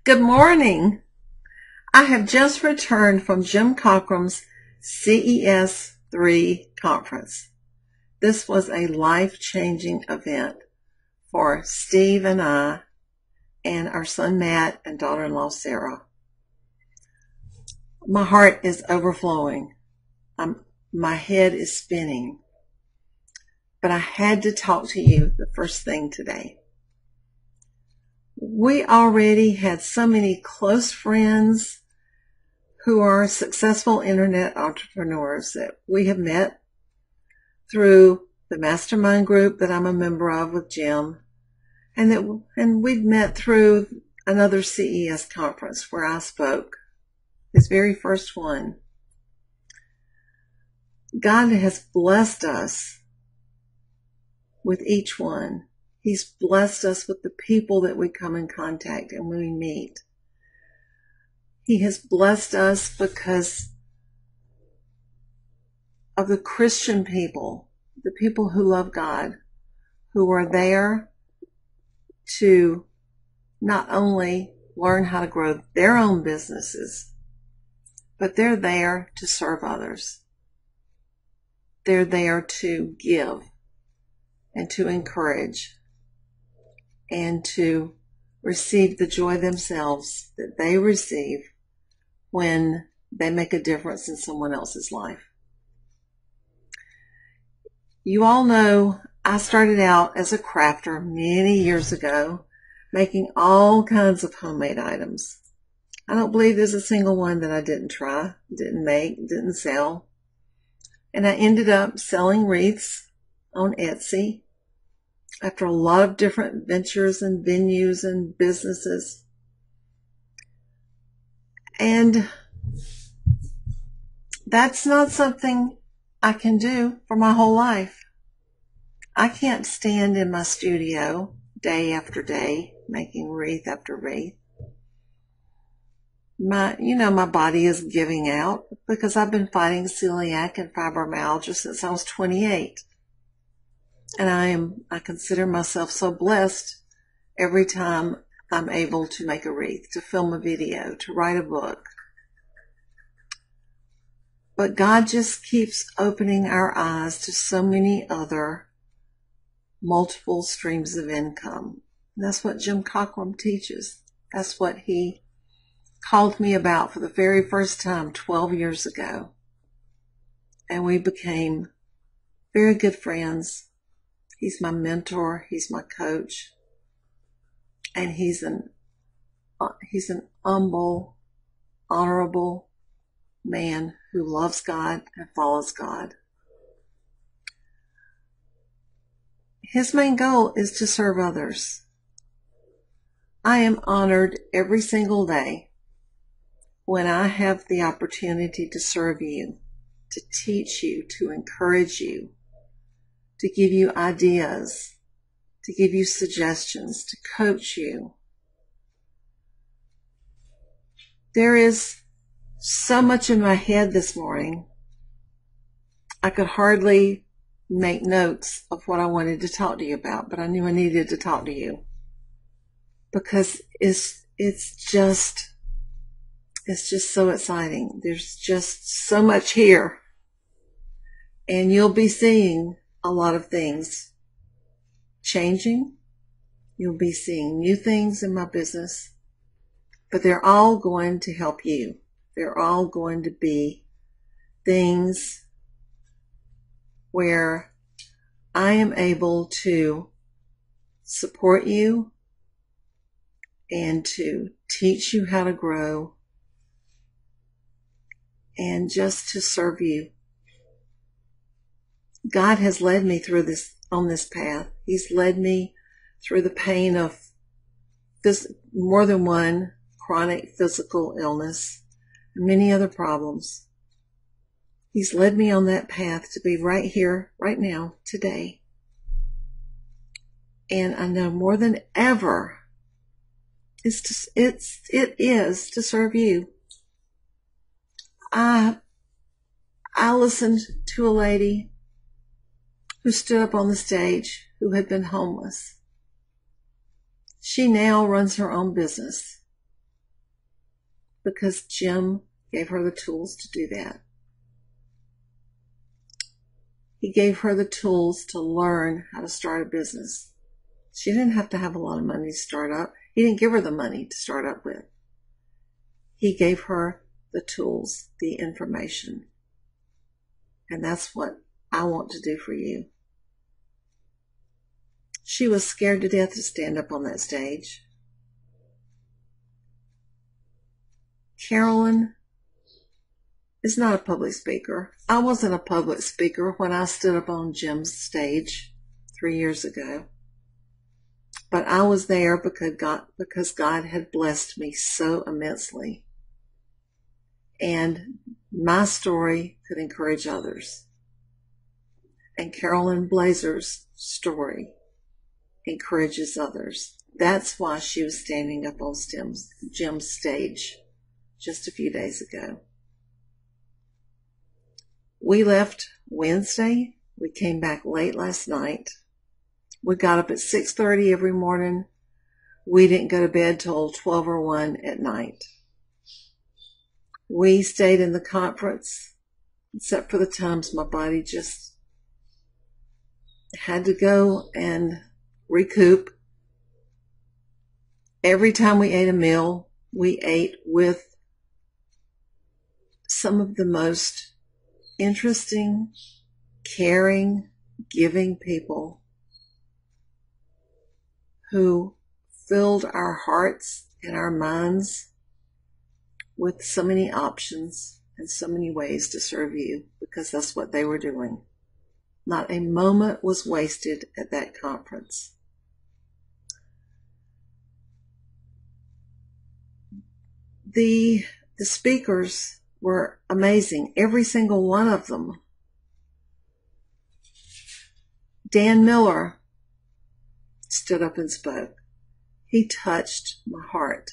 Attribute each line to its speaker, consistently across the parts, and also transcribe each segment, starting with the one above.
Speaker 1: Good morning. I have just returned from Jim Cockrum's CES 3 conference. This was a life-changing event for Steve and I and our son Matt and daughter-in-law Sarah. My heart is overflowing. My head is spinning. But I had to talk to you the first thing today. We already had so many close friends who are successful internet entrepreneurs that we have met through the mastermind group that I'm a member of with Jim, and we've met through another CES conference where I spoke, his very first one. God has blessed us with each one. He's blessed us with the people that we come in contact and we meet. He has blessed us because of the Christian people, the people who love God, who are there to not only learn how to grow their own businesses, but they're there to serve others. They're there to give and to encourage and to receive the joy themselves that they receive when they make a difference in someone else's life. You all know I started out as a crafter many years ago, making all kinds of homemade items. I don't believe there's a single one that I didn't try, didn't make, didn't sell. And I ended up selling wreaths on Etsy after a lot of different ventures and venues and businesses. And that's not something I can do for my whole life. I can't stand in my studio day after day making wreath after wreath. My body is giving out because I've been fighting celiac and fibromyalgia since I was 28. And I consider myself so blessed every time I'm able to make a wreath, to film a video, to write a book. But God just keeps opening our eyes to so many other multiple streams of income. And that's what Jim Cockrum teaches. That's what he called me about for the very first time 12 years ago. And we became very good friends. He's my mentor. He's my coach. And he's an humble, honorable man who loves God and follows God. His main goal is to serve others. I am honored every single day when I have the opportunity to serve you, to teach you, to encourage you, to give you ideas, to give you suggestions, to coach you. There is so much in my head this morning, I could hardly make notes of what I wanted to talk to you about, but I knew I needed to talk to you because it's just so exciting. There's just so much here, and you'll be seeing a lot of things changing. You'll be seeing new things in my business, but they're all going to help you. They're all going to be things where I am able to support you and to teach you how to grow and just to serve you. God has led me through on this path. He's led me through the pain of more than one chronic physical illness and many other problems. He's led me on that path to be right here, right now, today. And I know more than ever, it is to serve you. I listened to a lady who stood up on the stage who had been homeless. She now runs her own business. because Jim gave her the tools to do that. He gave her the tools to learn how to start a business. She didn't have to have a lot of money to start up. He didn't give her the money to start up with. He gave her the tools, the information. And that's what I want to do for you. She was scared to death to stand up on that stage. Carolyn is not a public speaker. I wasn't a public speaker when I stood up on Jim's stage 3 years ago. But I was there because God had blessed me so immensely. And my story could encourage others. And Carolyn Blazer's story encourages others. That's why she was standing up on Jim's stage just a few days ago. We left Wednesday. We came back late last night. We got up at 6:30 every morning. We didn't go to bed till 12 or 1 at night. We stayed in the conference, except for the times my body just had to go and recoup. Every time we ate a meal, we ate with some of the most interesting, caring, giving people who filled our hearts and our minds with so many options and so many ways to serve you, because that's what they were doing. Not a moment was wasted at that conference. The speakers were amazing, every single one of them. Dan Miller stood up and spoke. He touched my heart.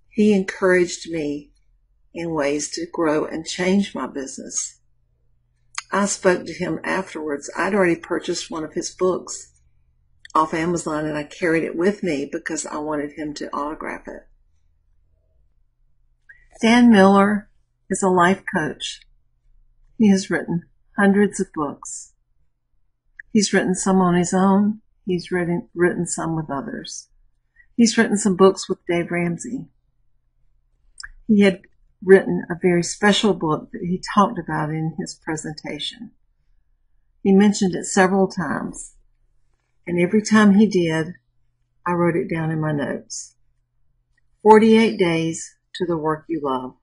Speaker 1: He encouraged me in ways to grow and change my business. I spoke to him afterwards. I'd already purchased one of his books off Amazon, and I carried it with me because I wanted him to autograph it. Dan Miller is a life coach. He has written hundreds of books. He's written some on his own. He's written some with others. He's written some books with Dave Ramsey. He had written a very special book that he talked about in his presentation. He mentioned it several times, and every time he did, I wrote it down in my notes. 48 Days to the Work You Love.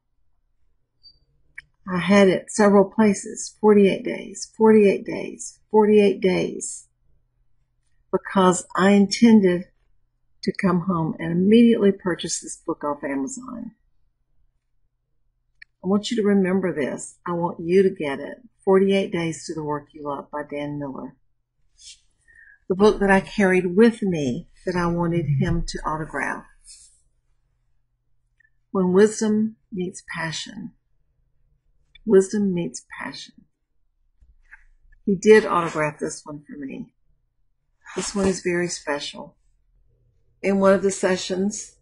Speaker 1: I had it several places, 48 days, 48 days, 48 days, because I intended to come home and immediately purchase this book off Amazon. I want you to remember this. I want you to get it. 48 Days to the Work You Love by Dan Miller. The book that I carried with me that I wanted him to autograph. When wisdom meets passion. Wisdom meets passion. He did autograph this one for me. This one is very special. In one of the sessions,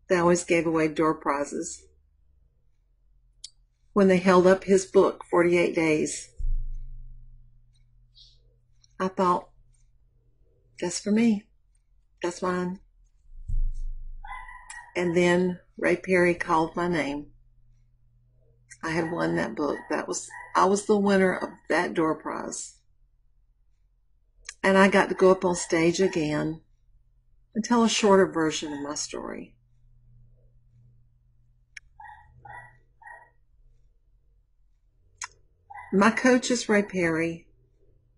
Speaker 1: they always gave away door prizes. When they held up his book, 48 Days, I thought, that's for me. That's mine. And then Ray Perry called my name. I had won that book. I was the winner of that door prize. And I got to go up on stage again and tell a shorter version of my story. My coach is Ray Perry.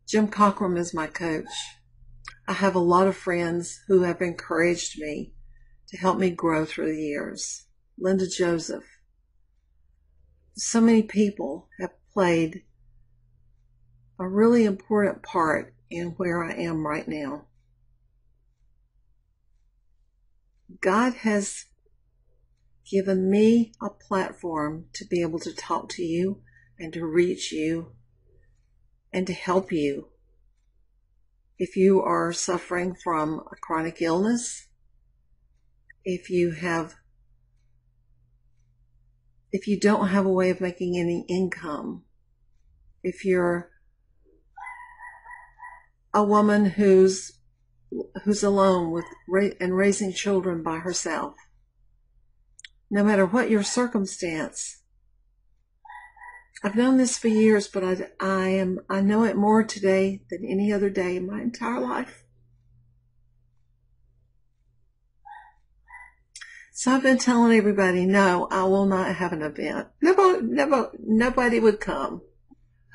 Speaker 1: Jim Cockrum is my coach. I have a lot of friends who have encouraged me to help me grow through the years. Linda Joseph. So many people have played a really important part in where I am right now. God has given me a platform to be able to talk to you and to reach you and to help you. If you are suffering from a chronic illness, if you have if you don't have a way of making any income, if you're a woman who's alone and raising children by herself, no matter what your circumstance. I've known this for years, but I know it more today than any other day in my entire life. So I've been telling everybody, no, I will not have an event. Nobody would come.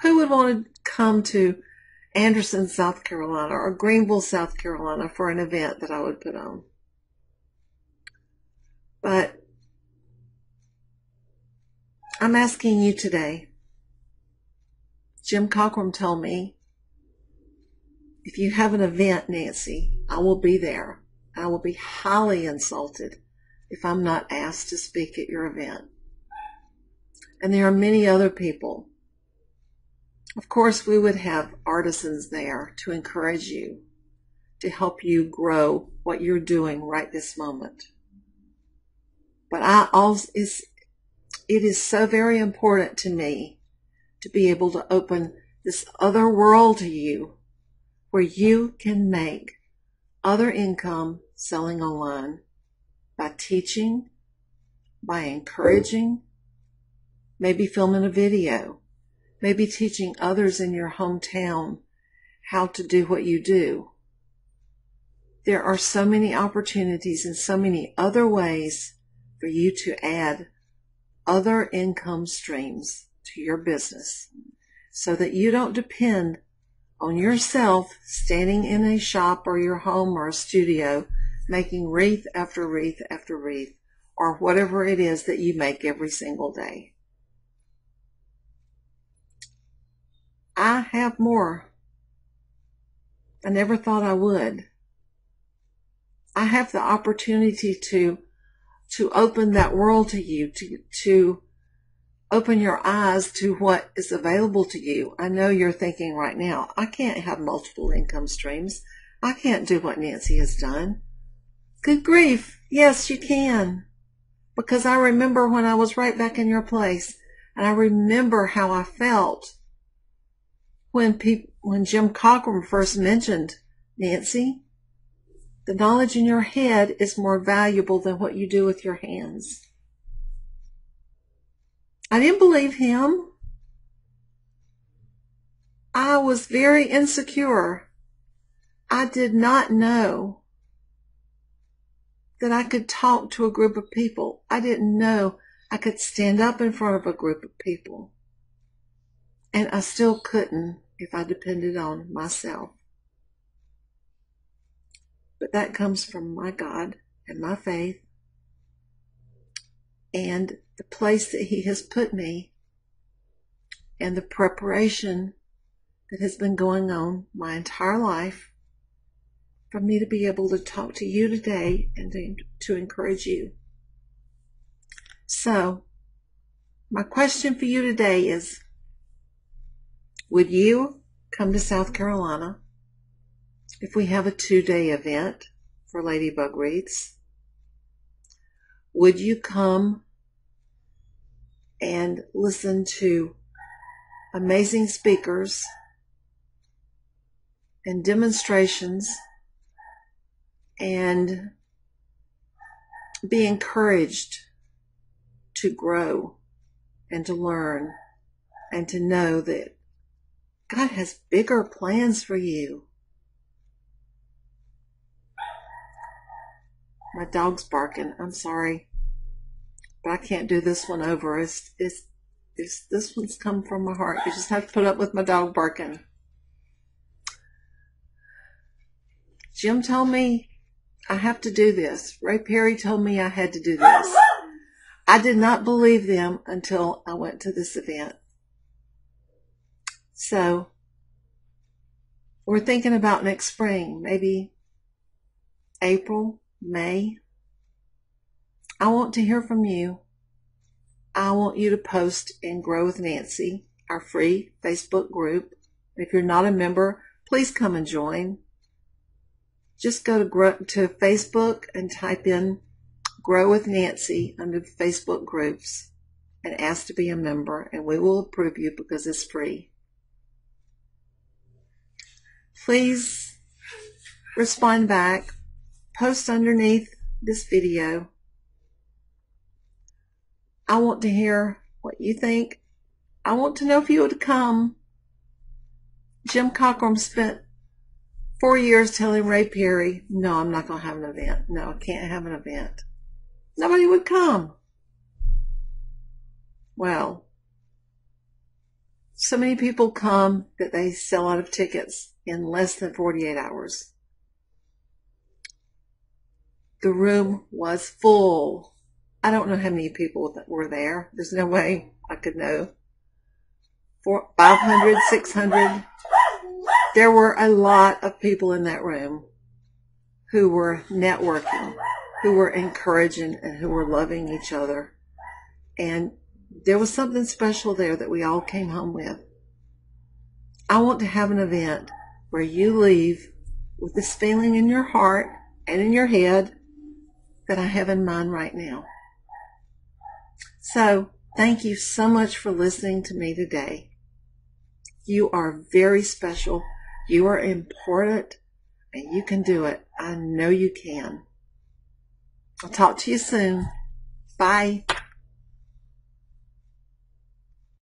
Speaker 1: Who would want to come to Anderson, South Carolina, or Greenville, South Carolina for an event that I would put on? But I'm asking you today. Jim Cockrum told me, if you have an event, Nancy, I will be there. I will be highly insulted if I'm not asked to speak at your event. And there are many other people. Of course, we would have artisans there to encourage you, to help you grow what you're doing right this moment. But it is so very important to me to be able to open this other world to you where you can make other income selling online by teaching, by encouraging, maybe filming a video, maybe teaching others in your hometown how to do what you do. There are so many opportunities and so many other ways for you to add other income streams to your business so that you don't depend on yourself standing in a shop or your home or a studio making wreath after wreath after wreath or whatever it is that you make every single day. I have more. I never thought I would. I have the opportunity to open that world to you, to open your eyes to what is available to you. I know you're thinking right now, I can't have multiple income streams. I can't do what Nancy has done. Good grief. Yes, you can. Because I remember when I was right back in your place, and I remember how I felt when Jim Cockrum first mentioned, Nancy, the knowledge in your head is more valuable than what you do with your hands. I didn't believe him. I was very insecure. I did not know that I could talk to a group of people. I didn't know I could stand up in front of a group of people. And I still couldn't if I depended on myself. But that comes from my God and my faith and the place that He has put me and the preparation that has been going on my entire life for me to be able to talk to you today and to encourage you. So, my question for you today is, would you come to South Carolina if we have a 2-day event for Ladybug Wreaths? Would you come and listen to amazing speakers and demonstrations and be encouraged to grow and to learn and to know that God has bigger plans for you? My dog's barking. I'm sorry, but I can't do this one over. This one's come from my heart. You just have to put up with my dog barking. Jim told me I have to do this. Ray Perry told me I had to do this. I did not believe them until I went to this event. So, we're thinking about next spring, maybe April, May. I want to hear from you. I want you to post in Grow with Nancy, our free Facebook group. If you're not a member, please come and join. Just go to Facebook and type in Grow with Nancy under the Facebook groups. and ask to be a member, and we will approve you because it's free. Please respond back, post underneath this video. I want to hear what you think. I want to know if you would come. Jim Cockrum spent 4 years telling Ray Perry, no, I'm not going to have an event. No, I can't have an event. Nobody would come. Well, so many people come that they sell out of tickets in less than 48 hours. The room was full. I don't know how many people that were there. There's no way I could know. 500, 600. There were a lot of people in that room who were networking, who were encouraging, and who were loving each other. And there was something special there that we all came home with. I want to have an event where you leave with this feeling in your heart and in your head that I have in mind right now. So, thank you so much for listening to me today. You are very special. You are important, and you can do it. I know you can. I'll talk to you soon. Bye.